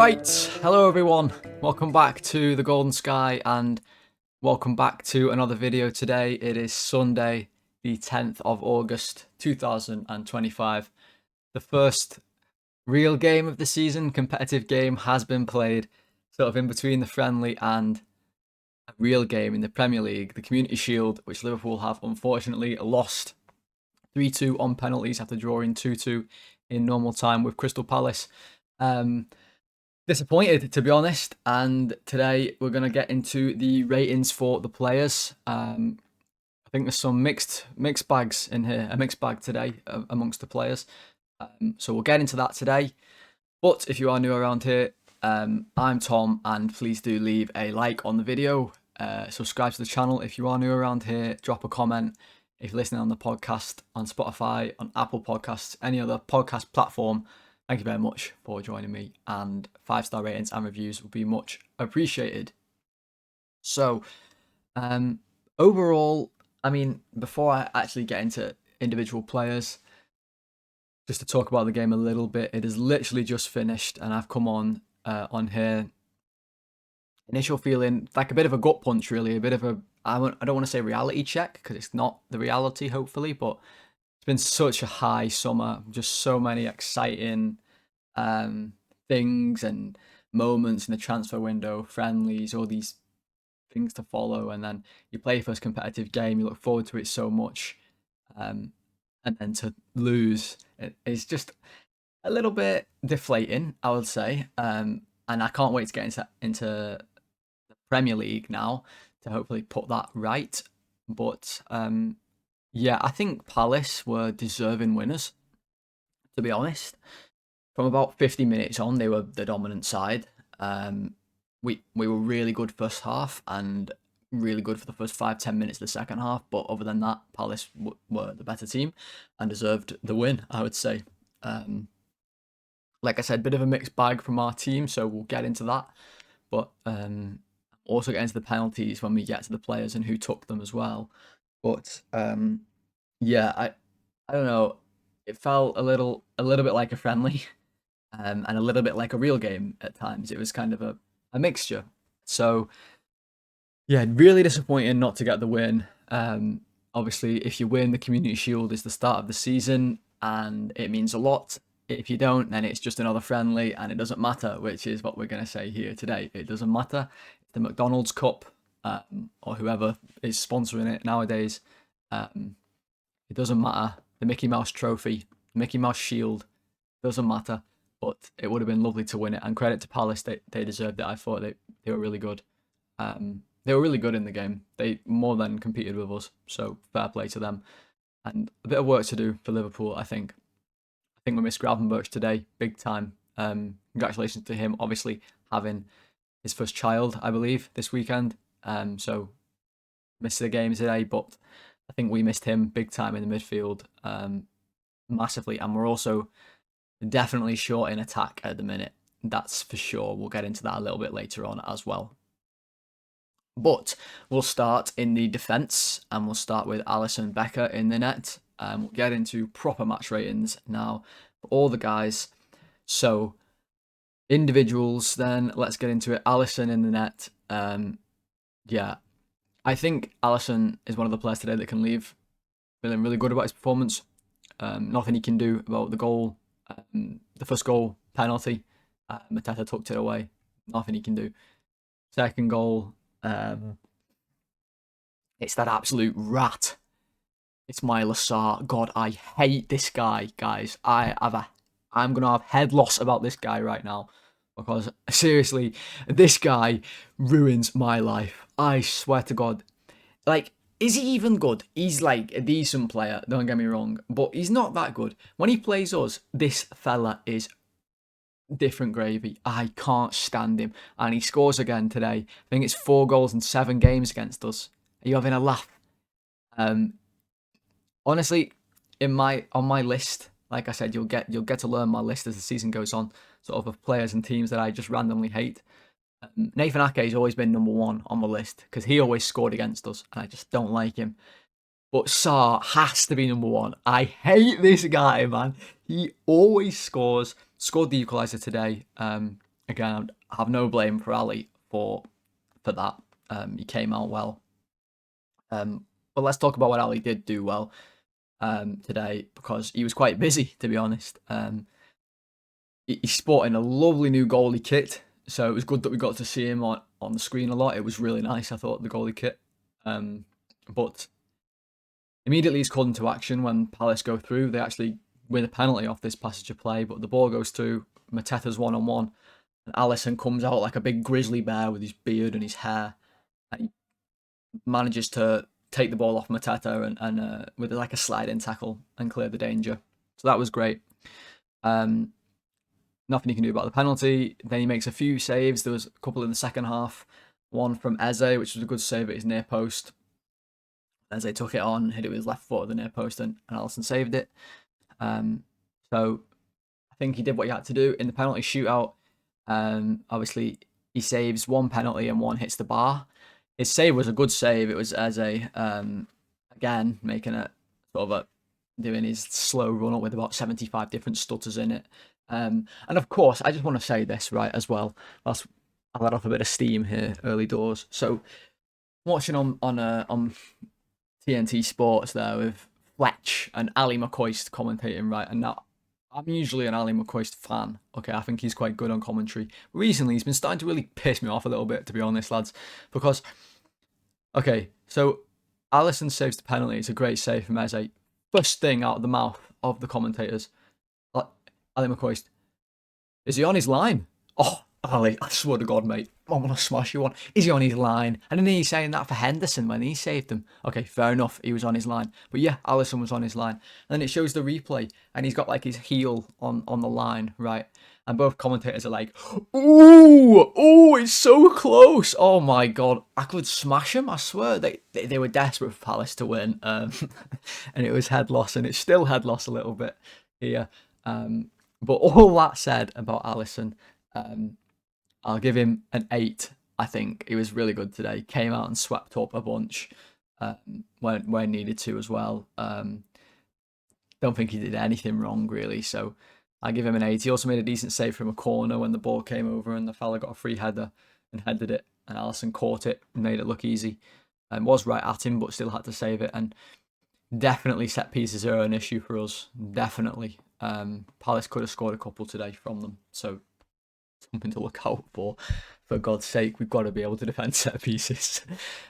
Right, hello everyone, welcome back to the Golden Sky and welcome back to another video. Today it is Sunday the 10th of August 2025. The first real game of the season, competitive game, has been played, sort of in between the friendly and a real game in the Premier League, the Community Shield, which Liverpool have unfortunately lost 3-2 on penalties after drawing 2-2 in normal time with Crystal Palace. Disappointed, to be honest, and today we're going to get into the ratings for the players. I think there's some mixed bags in here, a mixed bag today amongst the players. So we'll get into that today. But if you are new around here, I'm Tom, and please do leave a like on the video. Subscribe to the channel if you are new around here. Drop a comment if you're listening on the podcast, on Spotify, on Apple Podcasts, any other podcast platform. Thank you very much for joining me, and 5-star ratings and reviews would be much appreciated. So, overall, I mean, before I actually get into individual players, just to talk about the game a little bit, it is literally just finished, and I've come on here. Initial feeling, like a bit of a gut punch, really, a bit of a, I don't want to say reality check, because it's not the reality, hopefully, but it's been such a high summer, just so many exciting things and moments in the transfer window, friendlies, all these things to follow, and then you play your first competitive game, you look forward to it so much, and then to lose, it's just a little bit deflating, I would say, and I can't wait to get into the Premier League now to hopefully put that right, but yeah, I think Palace were deserving winners, to be honest. From about 50 minutes on, they were the dominant side. We were really good first half and really good for the first 5-10 minutes of the second half. But other than that, Palace were the better team and deserved the win, I would say. Like I said, bit of a mixed bag from our team, so we'll get into that. But also get into the penalties when we get to the players and who took them as well. But yeah, I don't know. It felt a little bit like a friendly, and a little bit like a real game at times. It was kind of a mixture. So yeah, really disappointing not to get the win. Obviously, if you win, the Community Shield is the start of the season, and it means a lot. If you don't, then it's just another friendly, and it doesn't matter, which is what we're going to say here today. It doesn't matter. It's the McDonald's Cup, or whoever is sponsoring it nowadays. It doesn't matter. The Mickey Mouse Trophy, the Mickey Mouse Shield, doesn't matter. But it would have been lovely to win it. And credit to Palace, they deserved it. I thought they were really good. They were really good in the game. They more than competed with us. So fair play to them. And a bit of work to do for Liverpool, I think. I think we missed Gravenberch today, big time. Congratulations to him, obviously having his first child, I believe, this weekend. So missed the game today, but I think we missed him big time in the midfield, massively. And we're also definitely short in attack at the minute. That's for sure. We'll get into that a little bit later on as well. But we'll start in the defence, and we'll start with Alisson Becker in the net. We'll get into proper match ratings now for all the guys. So individuals, then let's get into it. Alisson in the net. Yeah, I think Alisson is one of the players today that can leave feeling really good about his performance. Nothing he can do about the goal, the first goal penalty. Mateta tucked it away. Nothing he can do. Second goal, it's that absolute rat. It's Myla Sarr. God, I hate this guy, guys. I'm gonna have head loss about this guy right now, because seriously, this guy ruins my life. I swear to God. Like, is he even good? He's like a decent player, don't get me wrong, but he's not that good. When he plays us, this fella is different gravy. I can't stand him. And he scores again today. I think it's 4 goals in 7 games against us. Are you having a laugh? Honestly, on my list, like I said, you'll get to learn my list as the season goes on, sort of players and teams that I just randomly hate. Nathan Ake's always been number 1 on the list because he always scored against us, and I just don't like him. But Sarr has to be number 1. I hate this guy, man. He always scores. Scored the equaliser today. again, I have no blame for Ali for that. He came out well. But let's talk about what Ali did do well today, because he was quite busy, to be honest. He's sporting a lovely new goalie kit, so it was good that we got to see him on the screen a lot. It was really nice, I thought, the goalie kit. But immediately he's called into action when Palace go through. They actually win a penalty off this passage of play, but the ball goes through. Mateta's one-on-one, and Alisson comes out like a big grizzly bear with his beard and his hair, and he manages to take the ball off Mateta and with like a slide-in tackle and clear the danger. So that was great. Nothing he can do about the penalty. Then he makes a few saves. There was a couple in the second half. One from Eze, which was a good save at his near post. Eze took it on, hit it with his left foot at the near post, and Alisson saved it. So I think he did what he had to do in the penalty shootout. Obviously, he saves one penalty and one hits the bar. His save was a good save. It was Eze, again, making it sort of doing his slow run up with about 75 different stutters in it. And of course, I just want to say this, right, as well. I let off a bit of steam here early doors. So, watching on TNT Sports there with Fletch and Ali McCoist commentating, right, and now I'm usually an Ali McCoist fan. Okay, I think he's quite good on commentary. Recently, he's been starting to really piss me off a little bit, to be honest, lads, because okay, so Alisson saves the penalty. It's a great save from Eze. First thing out of the mouth of the commentators, Ali McCoist, is he on his line? Oh, Ali, I swear to God, mate, I'm going to smash you on. Is he on his line? And then he's saying that for Henderson when he saved him. Okay, fair enough, he was on his line. But yeah, Alisson was on his line. And then it shows the replay, and he's got like his heel on the line, right? And both commentators are like, ooh, it's so close. Oh my God, I could smash him. I swear they were desperate for Palace to win. And it was head loss, and it's still head loss a little bit here. But all that said about Alisson, I'll give him an 8. I think he was really good today. Came out and swept up a bunch when needed to as well. Don't think he did anything wrong really, so I give him an 8. He also made a decent save from a corner when the ball came over and the fella got a free header and headed it, and Alisson caught it and made it look easy. And was right at him, but still had to save it. And definitely set pieces are an issue for us. Definitely. Palace could have scored a couple today from them, so something to look out for. For God's sake, we've got to be able to defend set pieces.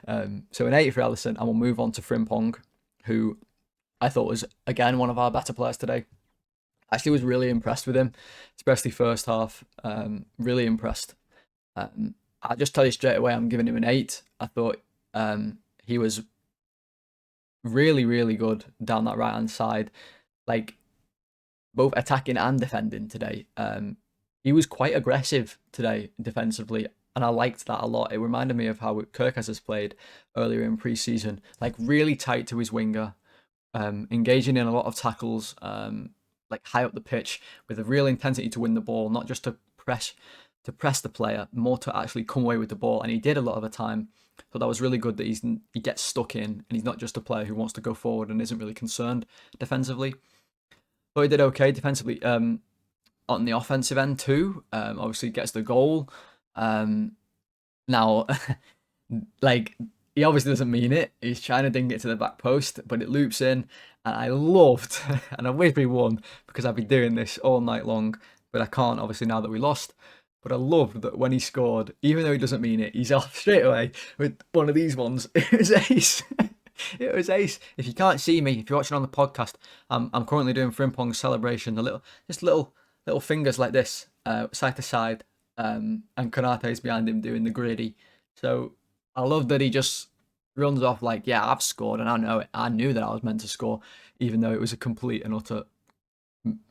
So an 8 for Alisson, and we'll move on to Frimpong, who I thought was, again, one of our better players today. Actually was really impressed with him, especially first half. Really impressed. I'll just tell you straight away, I'm giving him an 8. I thought he was really, really good down that right-hand side. Like, both attacking and defending today. He was quite aggressive today defensively, and I liked that a lot. It reminded me of how Kerkez has played earlier in pre-season, like really tight to his winger, engaging in a lot of tackles, like high up the pitch with a real intensity to win the ball, not just to press the player, more to actually come away with the ball. And he did a lot of the time. So that was really good that he gets stuck in, and he's not just a player who wants to go forward and isn't really concerned defensively. But he did okay defensively. On the offensive end too, obviously gets the goal. Now, like, he obviously doesn't mean it. He's trying to ding it to the back post, but it loops in. And I loved, and I wish we won because I'd be doing this all night long, but I can't obviously now that we lost. But I loved that when he scored, even though he doesn't mean it, he's off straight away with one of these ones. It was ace. It was ace. If you can't see me, if you're watching on the podcast, I'm currently doing Frimpong's celebration. Little fingers like this, side to side, and Konate is behind him doing the gritty. So I love that he just runs off like, yeah, I've scored, and I know it. I knew that I was meant to score, even though it was a complete and utter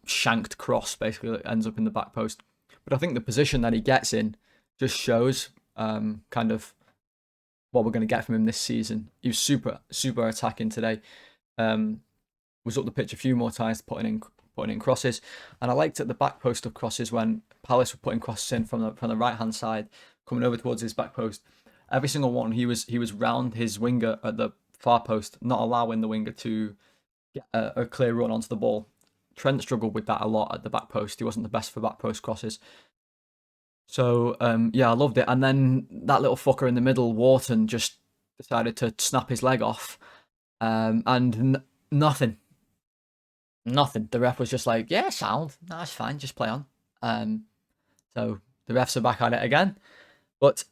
shanked cross, basically, that ends up in the back post. But I think the position that he gets in just shows kind of what we're going to get from him this season. He was super attacking today. Was up the pitch a few more times, putting in crosses, and I liked at the back post of crosses when Palace were putting crosses in from the right hand side, coming over towards his back post. Every single one, he was round his winger at the far post, not allowing the winger to get a clear run onto the ball. Trent struggled with that a lot at the back post. He wasn't the best for back post crosses. So yeah, I loved it. And then that little fucker in the middle, Wharton, just decided to snap his leg off, and nothing, nothing. The ref was just like, "Yeah, sound, that's fine, just play on." Um, so the refs are back at it again, but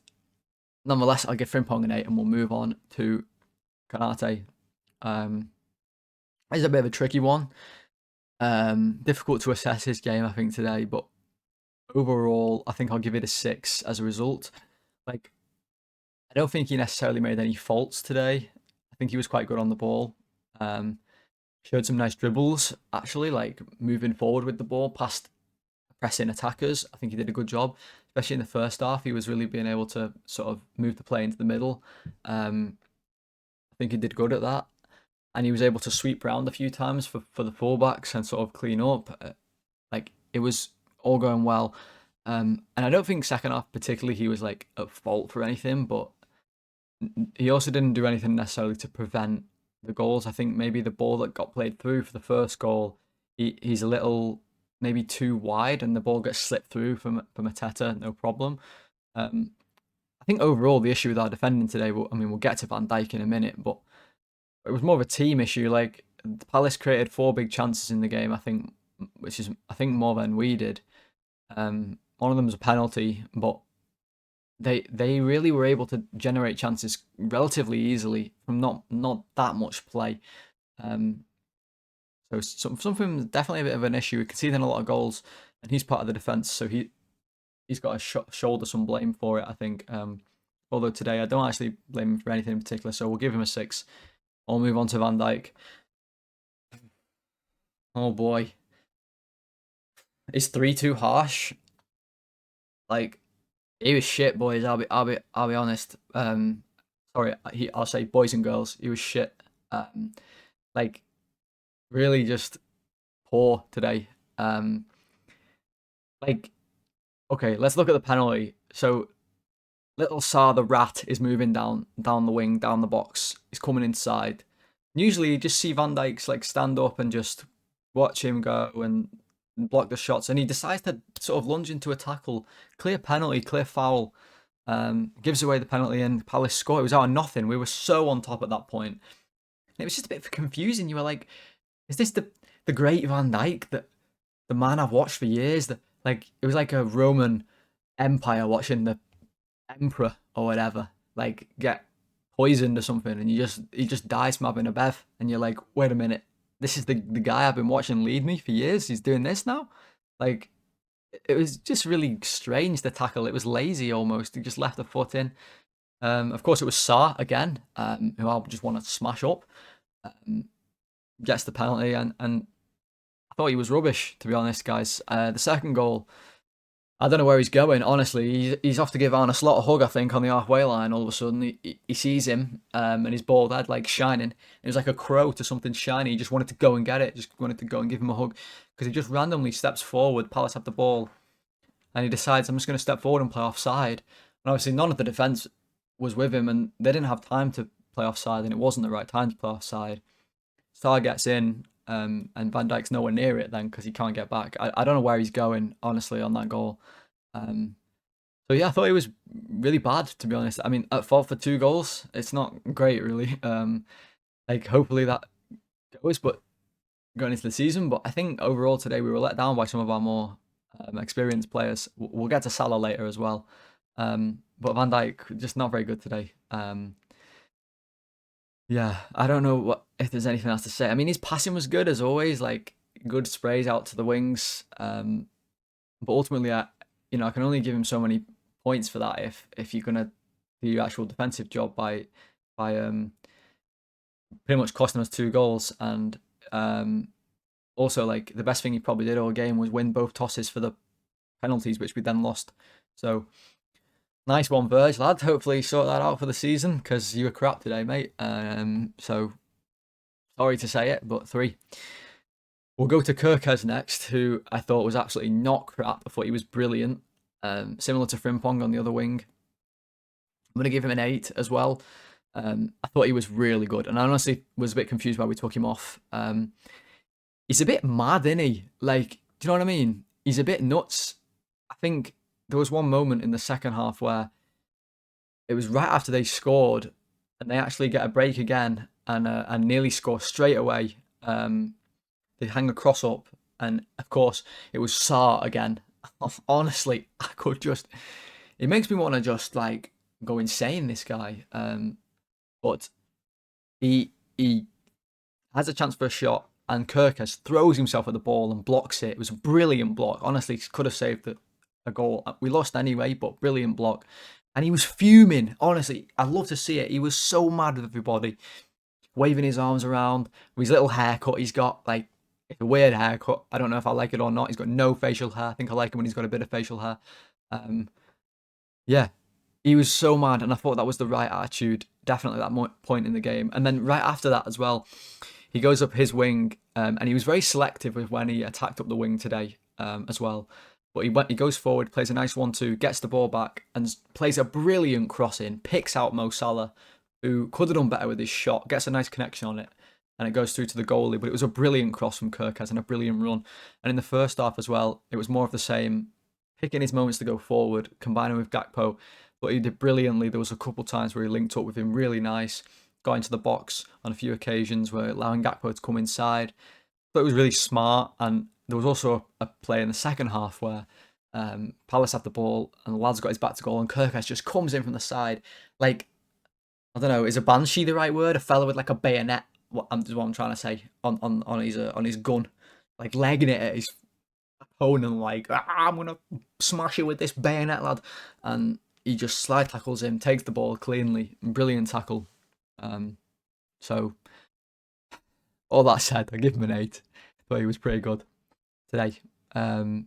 nonetheless, I'll give Frimpong an 8, and we'll move on to Konate. It's a bit of a tricky one. Difficult to assess his game, I think, today, but overall, I think I'll give it a 6 as a result. Like, I don't think he necessarily made any faults today. I think he was quite good on the ball. Showed some nice dribbles, actually, like moving forward with the ball past pressing attackers. I think he did a good job, especially in the first half. He was really being able to sort of move the play into the middle. I think he did good at that. And he was able to sweep round a few times for the fullbacks and sort of clean up. Like, it was all going well. And I don't think second half particularly he was like at fault for anything, but he also didn't do anything necessarily to prevent the goals. I think maybe the ball that got played through for the first goal, he's a little maybe too wide, and the ball gets slipped through from Mateta, no problem. I think overall the issue with our defending today, I mean, we'll get to Van Dijk in a minute, but it was more of a team issue. Like, Palace created 4 big chances in the game, I think, which is I think more than we did. One of them was a penalty, but they really were able to generate chances relatively easily from not that much play. So something definitely a bit of an issue. We can see then a lot of goals, and he's part of the defense, so he's got to shoulder some blame for it, I think. Although today I don't actually blame him for anything in particular, so we'll give him a 6. I'll move on to Van Dijk. Oh boy, is 3 too harsh? Like, he was shit, boys. I'll be honest. Sorry, I'll say boys and girls. He was shit. Like, really just poor today. Like, okay, let's look at the penalty. So, little Salah the rat is moving down the wing, down the box. He's coming inside. Usually, you just see Van Dijk's like stand up and just watch him go and block the shots, and he decides to sort of lunge into a tackle. Clear penalty, clear foul. Gives away the penalty, and Palace score. It was out of nothing. We were so on top at that point. And it was just a bit confusing. You were like, is this the great Van Dijk, the man I've watched for years? That, like, it was like a Roman Empire watching the emperor or whatever like get poisoned or something, and he just dies from having a bev, and you're like, wait a minute, this is the guy I've been watching lead me for years. He's doing this now. Like, it was just really strange, the tackle. It was lazy almost. He just left the foot in. Of course, it was Salah again, who I just want to smash up. Gets the penalty, and I thought he was rubbish, to be honest, guys. The second goal, I don't know where he's going, honestly. He's off to give Arne Slot a hug, I think, on the halfway line. All of a sudden, he sees him, and his bald head, like, shining. It was like a crow to something shiny. He just wanted to go and get it, just wanted to go and give him a hug. Because he just randomly steps forward. Palace have the ball, and he decides, I'm just going to step forward and play offside. And obviously, none of the defence was with him, and they didn't have time to play offside, and it wasn't the right time to play offside. Salah gets in, and Van Dijk's nowhere near it then because he can't get back. I don't know where he's going, honestly, on that goal. So yeah, I thought he was really bad, to be honest. I mean, at fault for 2 goals, it's not great, really. Like, hopefully that goes, but going into the season. But I think overall today we were let down by some of our more experienced players. We'll get to Salah later as well. But Van Dijk, just not very good today. Yeah, I don't know if there's anything else to say. I mean, his passing was good as always, like good sprays out to the wings. But ultimately, I can only give him so many points for that if you're gonna do your actual defensive job by pretty much costing us 2 goals. And also, like, the best thing he probably did all game was win both tosses for the penalties, which we then lost. So nice one, Verge, lad. Hopefully sort that out for the season, because you were crap today, mate. So sorry to say it, but 3. We'll go to Kerkez next, who I thought was absolutely not crap. I thought he was brilliant. Similar to Frimpong on the other wing. I'm going to give him an 8 as well. I thought he was really good, and I honestly was a bit confused why we took him off. He's a bit mad, isn't he? Like, do you know what I mean? He's a bit nuts. I think there was one moment in the second half where it was right after they scored, and they actually get a break again and nearly score straight away. They hang a cross up, and of course it was Saar again. Honestly, I could just. It makes me want to just like go insane. This guy, but he has a chance for a shot, and Kerkez throws himself at the ball and blocks it. It was a brilliant block. Honestly, could have saved a goal. We lost anyway, but brilliant block. And he was fuming. Honestly, I'd love to see it. He was so mad with everybody, waving his arms around with his little haircut he's got. Like, it's a weird haircut. I don't know if I like it or not. He's got no facial hair. I think I like him when he's got a bit of facial hair. Yeah, he was so mad, and I thought that was the right attitude. Definitely that point in the game. And then right after that as well, he goes up his wing, and he was very selective with when he attacked up the wing today as well. But he goes forward, plays a nice 1-2, gets the ball back, and plays a brilliant cross in, picks out Mo Salah, who could have done better with his shot, gets a nice connection on it, and it goes through to the goalie. But it was a brilliant cross from Kerkez and a brilliant run. And in the first half as well, it was more of the same, picking his moments to go forward, combining with Gakpo. But he did brilliantly. There was a couple times where he linked up with him really nice, got into the box on a few occasions where allowing Gakpo to come inside. But it was really smart. And there was also a play in the second half where Palace had the ball and the lad's got his back to goal, and Kerkez just comes in from the side. Like, I don't know, is a banshee the right word? A fella with like a bayonet, what I'm trying to say, on his gun, like legging it at his opponent, like, I'm gonna smash it with this bayonet, lad. And he just slide tackles him, takes the ball cleanly, brilliant tackle. So all that said, I give him an 8. But he was pretty good today. And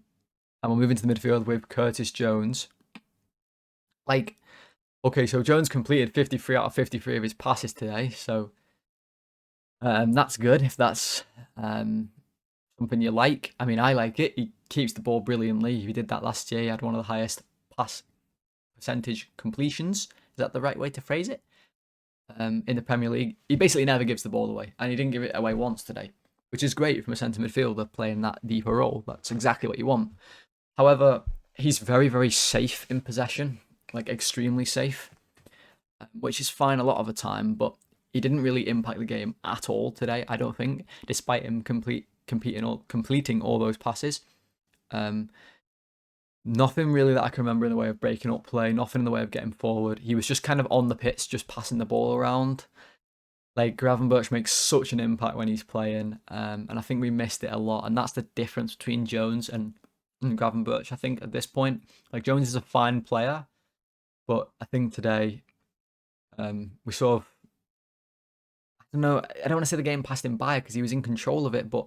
we'll move into the midfield with Curtis Jones. Like, okay, so Jones completed 53 out of 53 of his passes today, so that's good if that's something you like. I mean, I like it. He keeps the ball brilliantly. He did that last year. He had one of the highest pass percentage completions. Is that the right way to phrase it? In the Premier League, he basically never gives the ball away, and he didn't give it away once today, which is great from a centre midfielder playing that deeper role. That's exactly what you want. However, he's very, very safe in possession, like extremely safe, which is fine a lot of the time, but he didn't really impact the game at all today, I don't think, despite him completing all those passes. Nothing really that I can remember in the way of breaking up play, nothing in the way of getting forward. He was just kind of on the pitch, just passing the ball around. Like, Gravenberch makes such an impact when he's playing, and I think we missed it a lot, and that's the difference between Jones and Gravenberch, I think, at this point. Like, Jones is a fine player, but I think today we sort of, I don't know, I don't want to say the game passed him by because he was in control of it, but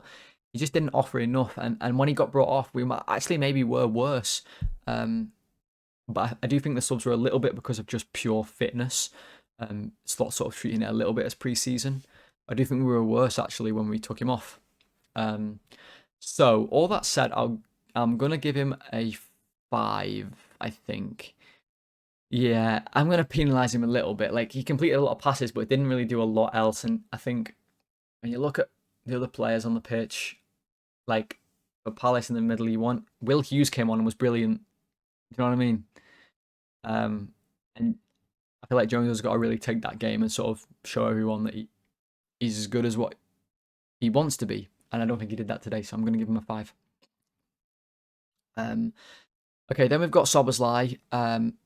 he just didn't offer enough. And when he got brought off, we might actually maybe were worse. But I do think the subs were a little bit because of just pure fitness. Slot sort of treating it a little bit as pre-season. I do think we were worse actually when we took him off. So all that said, I'm gonna give him a 5, I think. Yeah, I'm gonna penalise him a little bit. Like, he completed a lot of passes, but didn't really do a lot else. And I think when you look at the other players on the pitch, like for Palace in the middle, Will Hughes came on and was brilliant. Do you know what I mean? And I feel like Jones has got to really take that game and sort of show everyone that he's as good as what he wants to be. And I don't think he did that today, so I'm going to give him a 5. Okay, then we've got Szoboszlai.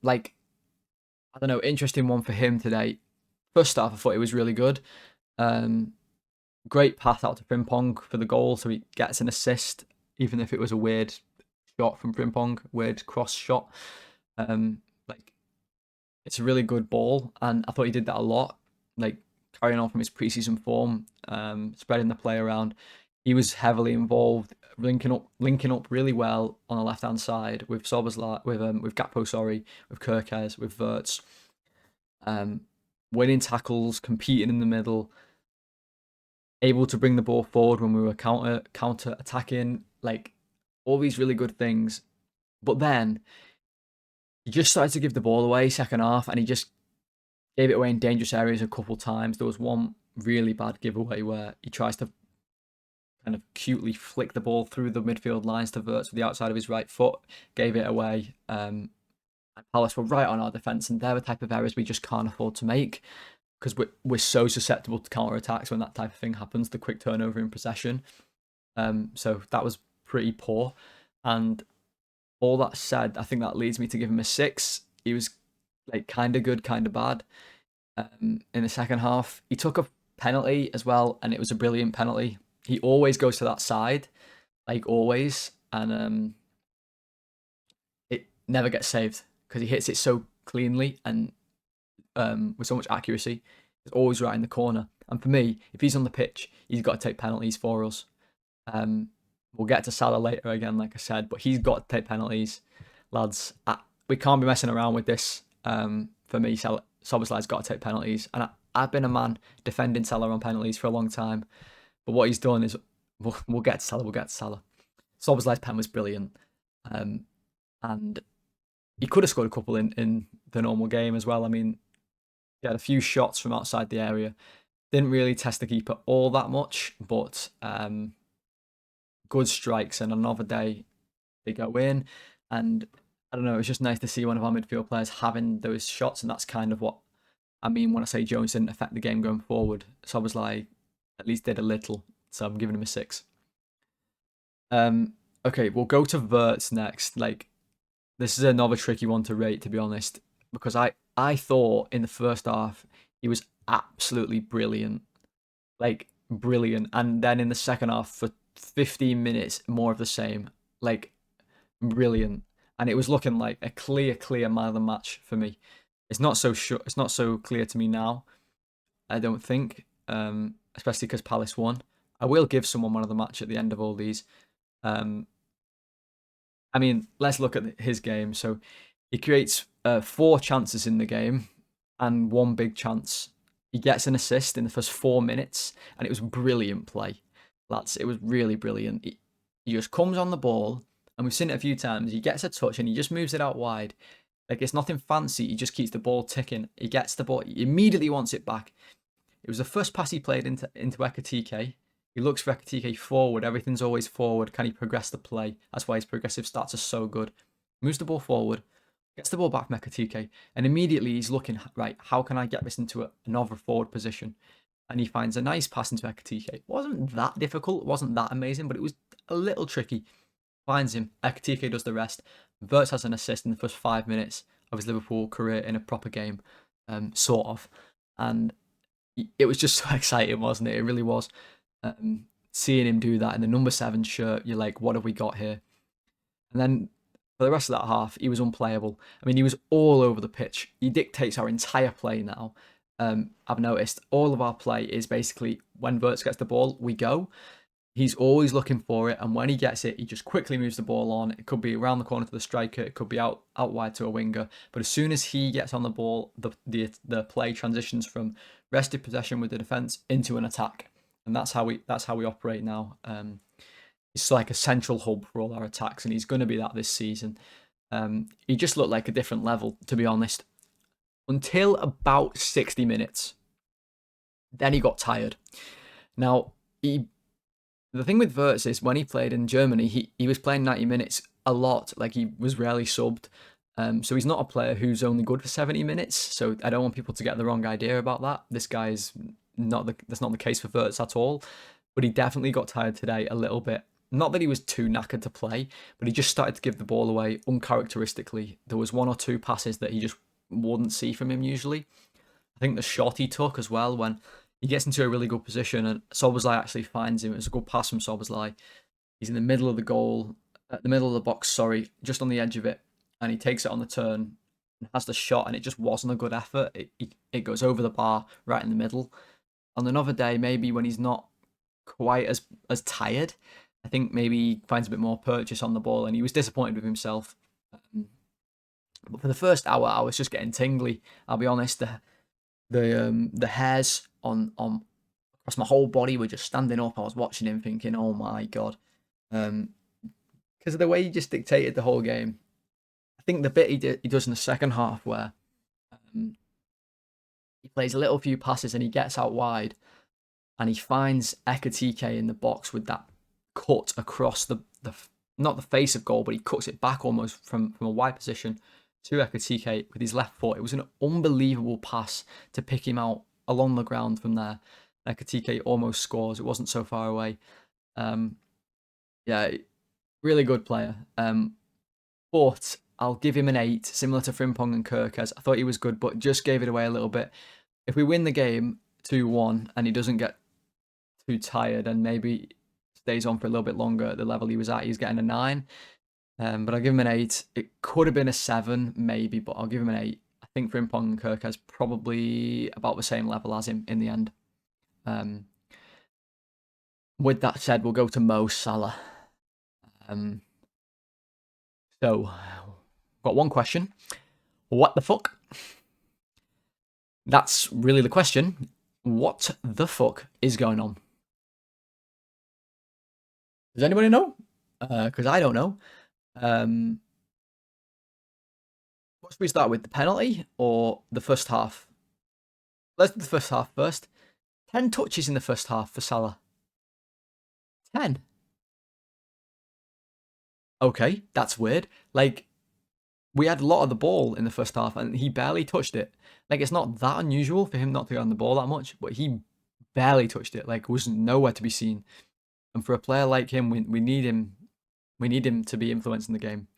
Like, I don't know, interesting one for him today. First half, I thought he was really good. Great pass out to Frimpong for the goal, so he gets an assist, even if it was a weird shot from Frimpong, weird cross shot. Like, it's a really good ball, and I thought he did that a lot. Like, carrying on from his preseason form, spreading the play around. He was heavily involved, linking up really well on the left hand side with Szoboszlai, with Gakpo, with Kerkez, with Wirtz. Winning tackles, competing in the middle, able to bring the ball forward when we were counter attacking, like all these really good things. But then he just started to give the ball away second half, and he just gave it away in dangerous areas a couple times. There was one really bad giveaway where he tries to kind of cutely flicked the ball through the midfield lines to Wirtz with the outside of his right foot, gave it away. And Palace were right on our defence, and they're the type of errors we just can't afford to make because we're so susceptible to counter-attacks when that type of thing happens, the quick turnover in possession. So that was pretty poor. And all that said, I think that leads me to give him a 6. He was like kind of good, kind of bad. In the second half, he took a penalty as well, and it was a brilliant penalty. He always goes to that side, like always, and it never gets saved because he hits it so cleanly and with so much accuracy. It's always right in the corner. And for me, if he's on the pitch, he's got to take penalties for us. We'll get to Salah later again, like I said, but he's got to take penalties, lads. We can't be messing around with this. For me, Szoboszlai's got to take penalties, and I've been a man defending Salah on penalties for a long time. But what he's done is, we'll get to Salah. We'll get to Salah. Szoboszlai's pen was brilliant, and he could have scored a couple in the normal game as well. I mean, he had a few shots from outside the area. Didn't really test the keeper all that much, but good strikes, and another day they go in. And I don't know, it's just nice to see one of our midfield players having those shots, and that's kind of what I mean when I say Jones didn't affect the game going forward. Szoboszlai at least did a little, so I'm giving him a 6. Okay, we'll go to Wirtz next. Like, this is another tricky one to rate, to be honest, because I thought in the first half he was absolutely brilliant, like brilliant, and then in the second half for 15 minutes more of the same, like brilliant, and it was looking like a clear man of the match for me. It's not so sure. It's not so clear to me now, I don't think, especially because Palace won. I will give someone man of the match at the end of all these. I mean, let's look at his game. So he creates 4 chances in the game and 1 big chance. He gets an assist in the first 4 minutes, and it was brilliant play, lads. It was really brilliant. He just comes on the ball, and we've seen it a few times. He gets a touch, and he just moves it out wide. Like, it's nothing fancy. He just keeps the ball ticking. He gets the ball. He immediately wants it back. It was the first pass he played into Ekitike. He looks for Ekitike forward. Everything's always forward. Can he progress the play? That's why his progressive stats are so good. Moves the ball forward, gets the ball back from Ekitike, and immediately he's looking, right, how can I get this into another forward position? And he finds a nice pass into Ekitike. It wasn't that difficult. It wasn't that amazing, but it was a little tricky. Finds him. Ekitike does the rest. Wirtz has an assist in the first 5 minutes of his Liverpool career in a proper game, sort of. And it was just so exciting, wasn't it? It really was. Seeing him do that in the number 7 shirt, you're like, what have we got here? And then for the rest of that half, he was unplayable. I mean, he was all over the pitch. He dictates our entire play now. I've noticed all of our play is basically when Wirtz gets the ball, we go. He's always looking for it, and when he gets it, he just quickly moves the ball on. It could be around the corner to the striker, it could be out wide to a winger. But as soon as he gets on the ball, the play transitions from rested possession with the defense into an attack, and that's how we operate now. It's like a central hub for all our attacks, and he's going to be that this season. He just looked like a different level, to be honest, until about 60 minutes. Then he got tired. Now, the thing with Wirtz is when he played in Germany, he was playing 90 minutes a lot. Like, he was rarely subbed. So he's not a player who's only good for 70 minutes. So I don't want people to get the wrong idea about that. This guy's that's not the case for Wirtz at all. But he definitely got tired today a little bit. Not that he was too knackered to play, but he just started to give the ball away uncharacteristically. There was 1 or 2 passes that he just wouldn't see from him usually. I think the shot he took as well, when he gets into a really good position and Szoboszlai actually finds him. It's a good pass from Szoboszlai. He's in the middle of the goal, the middle of the box, just on the edge of it. And he takes it on the turn and has the shot, and it just wasn't a good effort. It goes over the bar right in the middle. On another day, maybe when he's not quite as tired, I think maybe he finds a bit more purchase on the ball, and he was disappointed with himself. But for the first hour, I was just getting tingly. I'll be honest. The hairs on across my whole body were just standing up. I was watching him thinking, oh my God. Because of the way he just dictated the whole game. I think the bit he does in the second half where he plays a little few passes and he gets out wide and he finds Ekitike in the box with that cut across the not the face of goal, but he cuts it back almost from a wide position to Ekitike with his left foot. It was an unbelievable pass to pick him out along the ground from there. Ekitike almost scores. It wasn't so far away. Yeah, really good player. But I'll give him an 8, similar to Frimpong and Kerkez. I thought he was good, but just gave it away a little bit. If we win the game 2-1 and he doesn't get too tired and maybe stays on for a little bit longer at the level he was at, he's getting a 9. But I'll give him an 8. It could have been a 7, maybe, but I'll give him an 8. I think Frimpong and Kerkez probably about the same level as him in the end. With that said, we'll go to Mo Salah. So, got one question. What the fuck? That's really the question. What the fuck is going on? Does anybody know? Because I don't know. What should we start with? The penalty or the first half? Let's do the first half first. 10 touches in the first half for Salah. 10. Okay, that's weird. Like, we had a lot of the ball in the first half and he barely touched it. Like, it's not that unusual for him not to get on the ball that much, but he barely touched it. Like, was nowhere to be seen. And for a player like him, we need him. We need him to be influencing the game.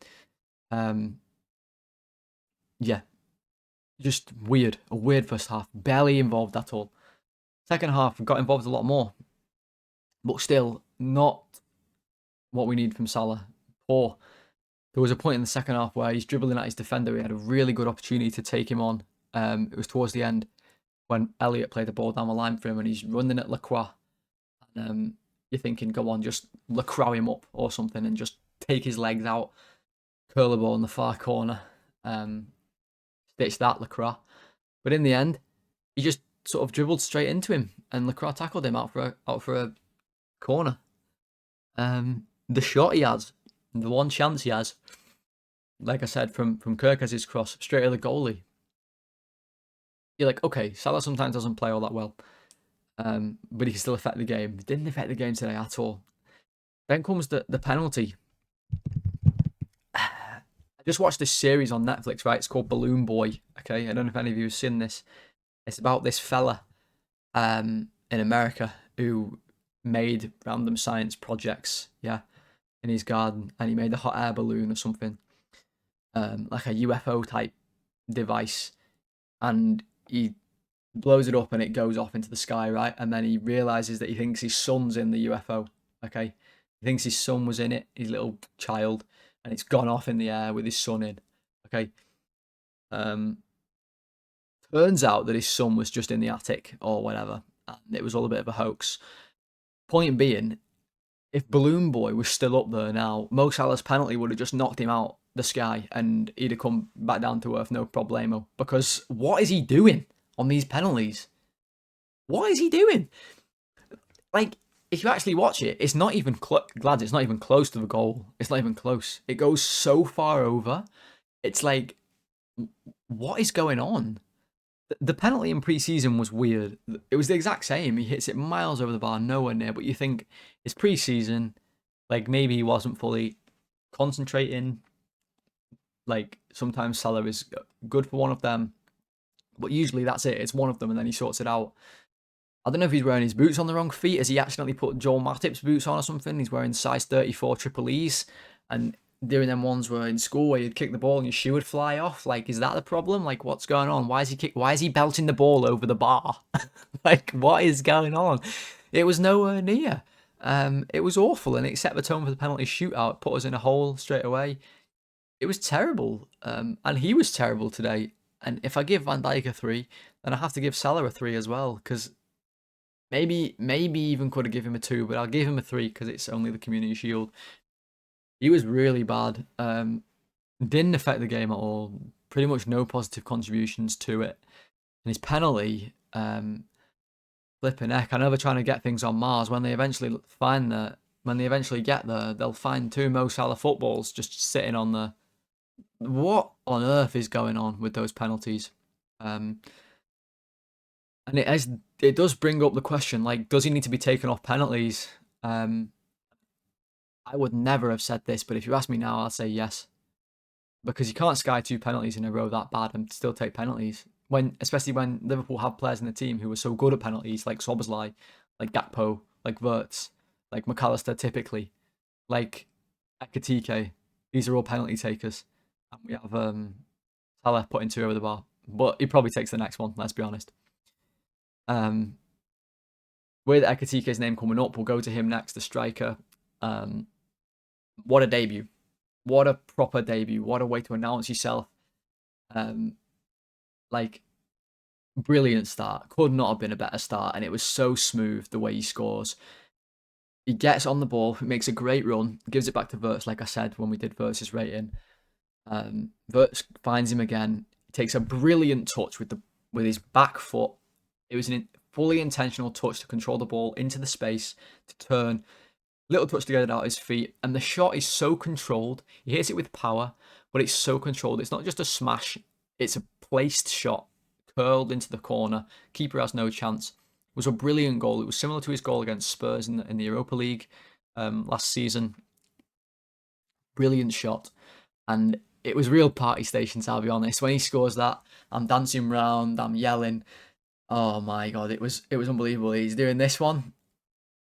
Yeah, just weird. A weird first half. Barely involved at all. Second half, got involved a lot more. But still, not what we need from Salah. Poor. There was a point in the second half where he's dribbling at his defender. He had a really good opportunity to take him on. It was towards the end when Elliott played the ball down the line for him and he's running at Lacroix. And you're thinking, go on, just Lacroix him up or something and just take his legs out. Curl the ball in the far corner. Stitch that, Lacroix. But in the end, he just sort of dribbled straight into him and Lacroix tackled him out for a corner. The shot he has, the one chance he has, like I said, from Kerkez's cross straight at the goalie. You're like, okay, Salah sometimes doesn't play all that well, but he can still affect the game. He didn't affect the game today at all. Then comes the penalty. I just watched this series on Netflix, right? It's called Balloon Boy. Okay, I don't know if any of you have seen this. It's about this fella in America who made random science projects, yeah, in his garden, and he made a hot air balloon or something, like a UFO type device, and he blows it up and it goes off into the sky, right? And then he realizes that he thinks his son's in the UFO. Okay, he thinks his son was in it, his little child, and it's gone off in the air with his son in. Okay. Turns out that his son was just in the attic or whatever, and it was all a bit of a hoax. Point being, if Balloon Boy was still up there now, Mo Salah's penalty would have just knocked him out the sky and he'd have come back down to earth, no problemo. Because what is he doing on these penalties? What is he doing? Like, if you actually watch it, it's not even lads, it's not even close to the goal. It's not even close. It goes so far over. It's like, what is going on? The penalty in pre-season was weird. It was the exact same. He hits it miles over the bar, nowhere near. But you think it's pre-season, like maybe he wasn't fully concentrating. Like sometimes Salah is good for one of them, but usually that's it. It's one of them, and then he sorts it out. I don't know if he's wearing his boots on the wrong feet. Has he accidentally put Joel Matip's boots on or something? He's wearing size 34 triple E's, and during them ones where in school where you'd kick the ball and your shoe would fly off. Like, is that the problem? Like, what's going on? Why is he belting the ball over the bar? Like, what is going on? It was nowhere near. It was awful, and it set the tone for the penalty shootout. Put us in a hole straight away. It was terrible, and he was terrible today. And if I give Van Dijk a 3, then I have to give Salah a 3 as well, because maybe even could have given him a 2, but I'll give him a 3 because it's only the Community Shield. He was really bad. Didn't affect the game at all. Pretty much no positive contributions to it. And his penalty, flipping heck. I know they're trying to get things on Mars. When they eventually get there, they'll find 2 Mo Salah footballs just sitting on the. What on earth is going on with those penalties? And it does bring up the question, like, does he need to be taken off penalties? I would never have said this, but if you ask me now, I'll say yes. Because you can't sky 2 penalties in a row that bad and still take penalties. Especially when Liverpool have players in the team who are so good at penalties, like Szoboszlai, like Gakpo, like Wirtz, like McAllister typically, like Ekitike. These are all penalty takers. And we have Salah putting 2 over the bar. But he probably takes the next one, let's be honest. With Ekitike's name coming up, we'll go to him next, the striker. What a debut. What a proper debut. What a way to announce yourself. Like, brilliant start. Could not have been a better start. And it was so smooth the way he scores. He gets on the ball, makes a great run, gives it back to Wirtz, like I said when we did Wirtz's rating. Wirtz finds him again, takes a brilliant touch with his back foot. It was a fully intentional touch to control the ball into the space, to turn. Little touch to get it out his feet. And the shot is so controlled. He hits it with power, but it's so controlled. It's not just a smash. It's a placed shot, curled into the corner. Keeper has no chance. It was a brilliant goal. It was similar to his goal against Spurs in the Europa League last season. Brilliant shot. And it was real party stations, I'll be honest. When he scores that, I'm dancing round, I'm yelling. Oh my God, it was unbelievable. He's doing this one.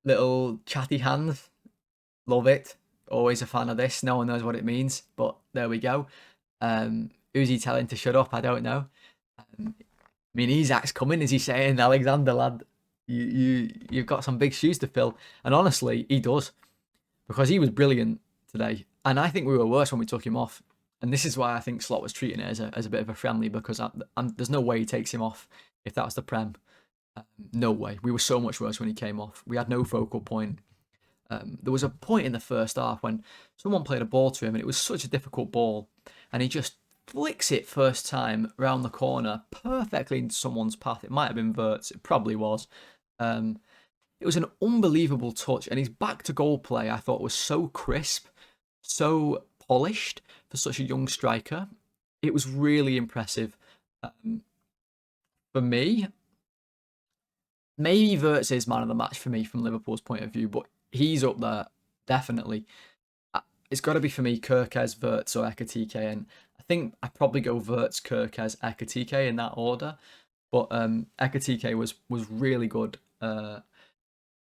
Little chatty hands. Love it. Always a fan of this. No one knows what it means, but there we go. Who's he telling to shut up? I don't know. I mean, Isak's coming, is he saying, Alexander, lad, you've got some big shoes to fill. And honestly, he does. Because he was brilliant today. And I think we were worse when we took him off. And this is why I think Slot was treating it as a bit of a friendly, because there's no way he takes him off if that was the Prem. No way. We were so much worse when he came off. We had no focal point. There was a point in the first half when someone played a ball to him and it was such a difficult ball. And he just flicks it first time round the corner perfectly into someone's path. It might have been Wirtz. It probably was. It was an unbelievable touch. And his back to goal play, I thought, was so crisp, so polished for such a young striker. It was really impressive. For me, maybe Wirtz is man of the match for me from Liverpool's point of view, but he's up there, definitely. It's got to be for me, Kerkez, Wirtz or Ekitike, and I think I'd probably go Wirtz, Kerkez, Ekitike in that order. But Ekitike was really good.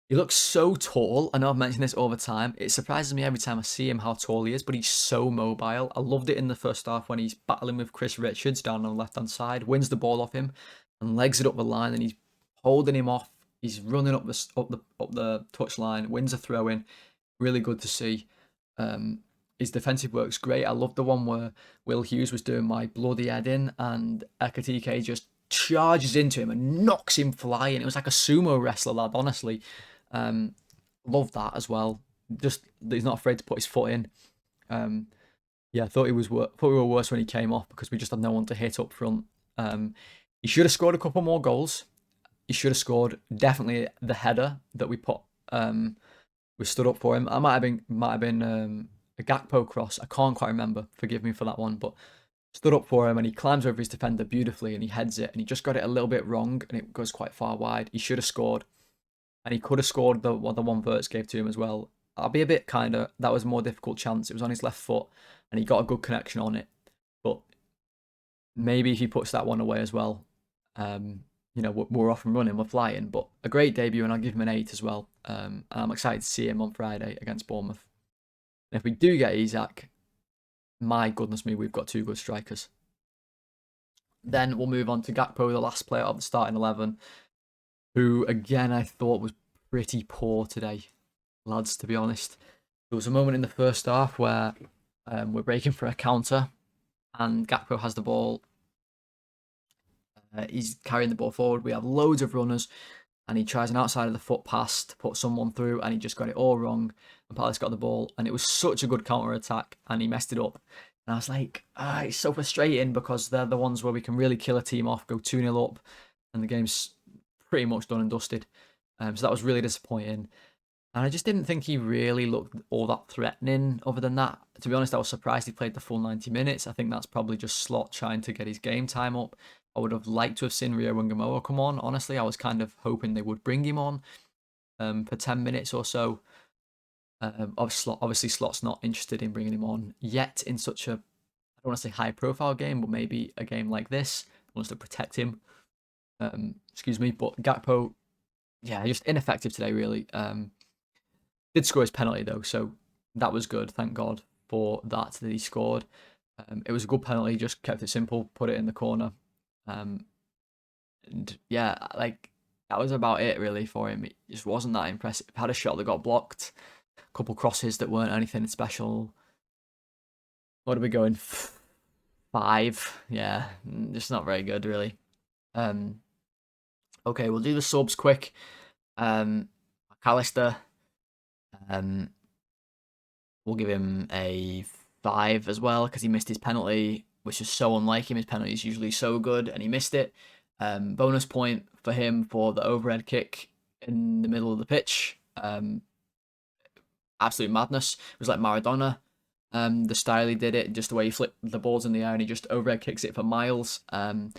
He looks so tall. I know I've mentioned this all the time. It surprises me every time I see him how tall he is, but he's so mobile. I loved it in the first half when he's battling with Chris Richards down on the left-hand side, wins the ball off him, and legs it up the line, and he's holding him off. He's running up the touchline, wins a throw-in. Really good to see. His defensive work's great. I love the one where Will Hughes was doing my bloody head in, and Ekitike just charges into him and knocks him flying. It was like a sumo wrestler, lad, honestly. Love that as well. Just he's not afraid to put his foot in. Yeah, I thought we were worse when he came off because we just had no one to hit up front. He should have scored a couple more goals. He should have scored definitely the header that we put. We stood up for him. I might have been a Gakpo cross. I can't quite remember. Forgive me for that one, but stood up for him and he climbs over his defender beautifully and he heads it and he just got it a little bit wrong and it goes quite far wide. He should have scored. And he could have scored the one Wirtz gave to him as well. I'll be a bit that was a more difficult chance. It was on his left foot and he got a good connection on it. But maybe if he puts that one away as well, we're off and running, we're flying. But a great debut and I'll give him an 8 as well. And I'm excited to see him on Friday against Bournemouth. And if we do get Isak, my goodness me, we've got 2 good strikers. Then we'll move on to Gakpo, the last player of the starting 11. Who, again, I thought was pretty poor today, lads, to be honest. There was a moment in the first half where we're breaking for a counter and Gakpo has the ball. He's carrying the ball forward. We have loads of runners and he tries an outside of the foot pass to put someone through and he just got it all wrong. And Palace got the ball and it was such a good counter-attack and he messed it up. And I was like, it's so frustrating because they're the ones where we can really kill a team off, go 2-0 up and the game's pretty much done and dusted. So that was really disappointing. And I just didn't think he really looked all that threatening other than that. To be honest, I was surprised he played the full 90 minutes. I think that's probably just Slot trying to get his game time up. I would have liked to have seen Rio Wingamoa come on. Honestly, I was kind of hoping they would bring him on for 10 minutes or so. Obviously, Slot's not interested in bringing him on yet in such a, I don't want to say high-profile game, but maybe a game like this. Wants to protect him. Excuse me, but Gakpo, yeah, just ineffective today, really. Did score his penalty though, so that was good. Thank God for that he scored. It was a good penalty. Just kept it simple, put it in the corner. And yeah, like that was about it really for him. It just wasn't that impressive. Had a shot that got blocked, a couple crosses that weren't anything special. What are we going? 5. Yeah, just not very good really. Okay, we'll do the subs quick. Allister. We'll give him a 5 as well because he missed his penalty, which is so unlike him. His penalty is usually so good, and he missed it. Bonus point for him for the overhead kick in the middle of the pitch. Absolute madness. It was like Maradona. The style he did it, just the way he flipped the balls in the air and he just overhead kicks it for miles. That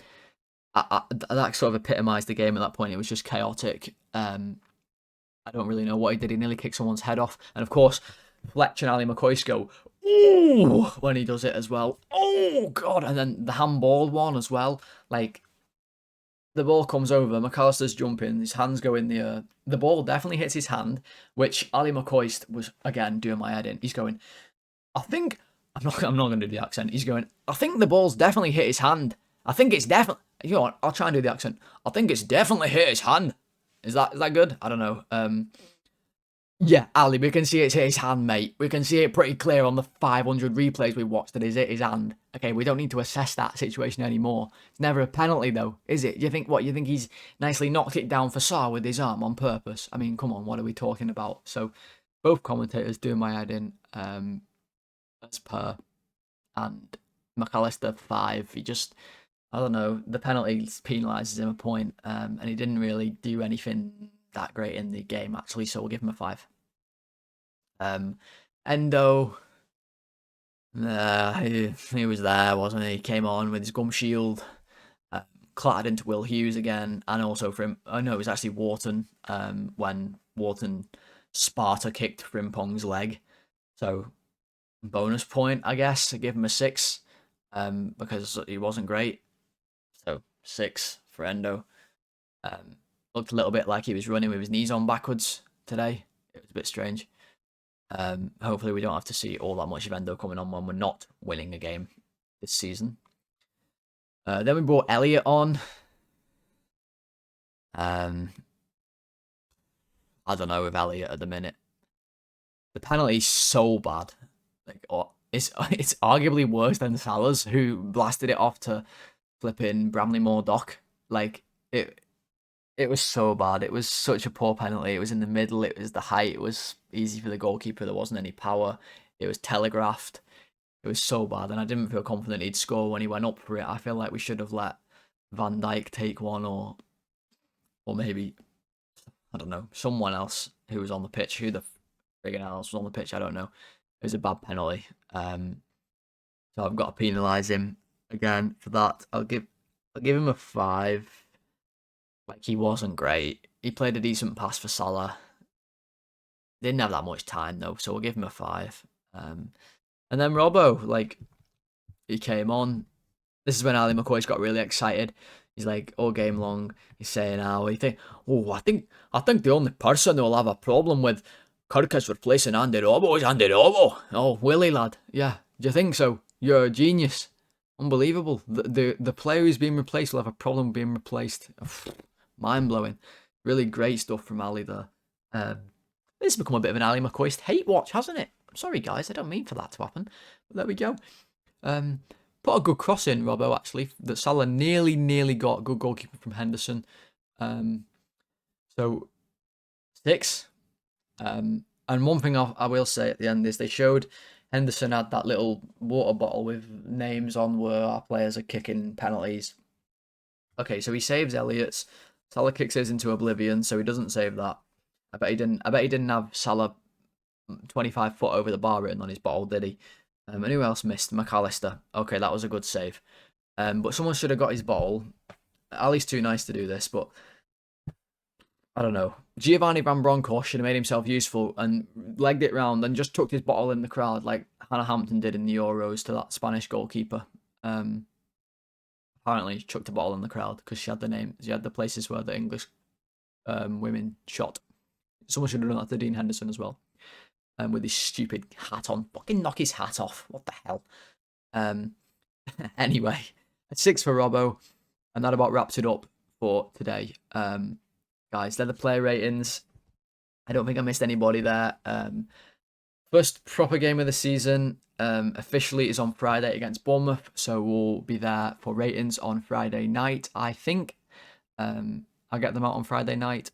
sort of epitomised the game at that point. It was just chaotic. I don't really know what he did. He nearly kicked someone's head off. And of course, Fletcher and Ali McCoy go, ooh, when he does it as well. Oh, God. And then the handball one as well. Like, the ball comes over, McAllister's jumping, his hands go in the air. The ball definitely hits his hand, which Ali McCoy was, again, doing my head in. He's going, I think, I'm not going to do the accent. He's going, I think the ball's definitely hit his hand. I think it's definitely, you know what, I'll try and do the accent. I think it's definitely hit his hand. Is that good? I don't know. Yeah, Ali, we can see it's hit his hand, mate. We can see it pretty clear on the 500 replays we watched that it's hit his hand. Okay, we don't need to assess that situation anymore. It's never a penalty, though, is it? You think he's nicely knocked it down for Salah with his arm on purpose? I mean, come on, what are we talking about? So, both commentators doing my head in, as per. And McAllister 5, he just, I don't know, the penalty penalises him a point, and he didn't really do anything that great in the game, actually, so we'll give him a 5. Endo, he was there, wasn't he? Came on with his gum shield, clattered into Will Hughes again, and also for him, I know it was actually Wharton, when Wharton Sparta kicked Frimpong's leg, so bonus point, I guess. I give him a 6, because he wasn't great. So 6 for Endo. Looked a little bit like he was running with his knees on backwards today. It was a bit strange. Hopefully we don't have to see all that much of Endo coming on when we're not winning a game this season. Then we brought Elliott on. I don't know with Elliott at the minute. The penalty's so bad. Like, it's arguably worse than Salah's, who blasted it off to flipping Bramley Moore Dock. Like, it was so bad. It was such a poor penalty. It was in the middle. It was the height. It was easy for the goalkeeper. There wasn't any power. It was telegraphed. It was so bad, and I didn't feel confident he'd score when he went up for it. I feel like we should have let Van Dijk take one, or maybe, I don't know, someone else who was on the pitch. Who the friggin' else was on the pitch? I don't know. It was a bad penalty. So I've got to penalise him again for that. I'll give him a 5. Like, he wasn't great. He played a decent pass for Salah. Didn't have that much time though, so we'll give him a 5. And then Robbo, like, he came on. This is when Ali McCoy's got really excited. He's like, all game long, he's saying, I think the only person who will have a problem with Kerkez replacing Andy Robbo is Andy Robbo. Oh, Willie, lad. Yeah, do you think so? You're a genius. Unbelievable. The player who's being replaced will have a problem being replaced. Mind-blowing. Really great stuff from Ali there. This has become a bit of an Ali McCoy hate watch, hasn't it? I'm sorry, guys. I don't mean for that to happen. But there we go. Put a good cross in, Robbo, actually. That Salah nearly got. Good goalkeeper from Henderson. So, 6. And one thing I will say at the end is they showed Henderson had that little water bottle with names on where our players are kicking penalties. Okay, so he saves Elliott's. Salah kicks his into oblivion, so he doesn't save that. I bet he didn't have Salah 25 foot over the bar written on his bottle, did he? And who else missed? McAllister. Okay, that was a good save. But someone should have got his bottle. Ali's too nice to do this, but I don't know. Giovanni Van Bronckhorst should have made himself useful and legged it round and just tucked his bottle in the crowd like Hannah Hampton did in the Euros to that Spanish goalkeeper. Apparently chucked a bottle in the crowd because she had the name. She had the places where the English women shot. Someone should have done that to Dean Henderson as well. With his stupid hat on. Fucking knock his hat off. What the hell? Anyway, 6 for Robbo. And that about wraps it up for today. Guys, they're the player ratings. I don't think I missed anybody there. First proper game of the season officially is on Friday against Bournemouth. So we'll be there for ratings on Friday night, I think. I'll get them out on Friday night.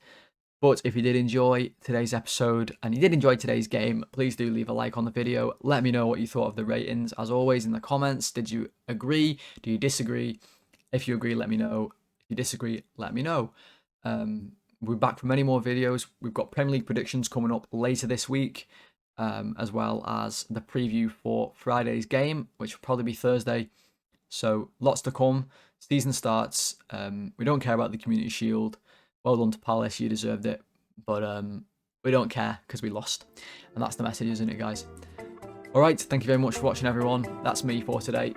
But if you did enjoy today's episode and you did enjoy today's game, please do leave a like on the video. Let me know what you thought of the ratings. As always, in the comments, did you agree? Do you disagree? If you agree, let me know. If you disagree, let me know. We're back for many more videos. We've got Premier League predictions coming up later this week, as well as the preview for Friday's game, which will probably be Thursday. So lots to come. Season starts. We don't care about the Community Shield. Well done to Palace, you deserved it. But we don't care because we lost. And that's the message, isn't it, guys? Alright, thank you very much for watching, everyone. That's me for today.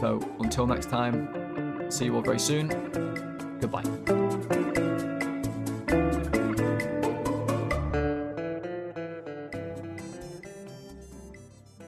So until next time, see you all very soon. Goodbye.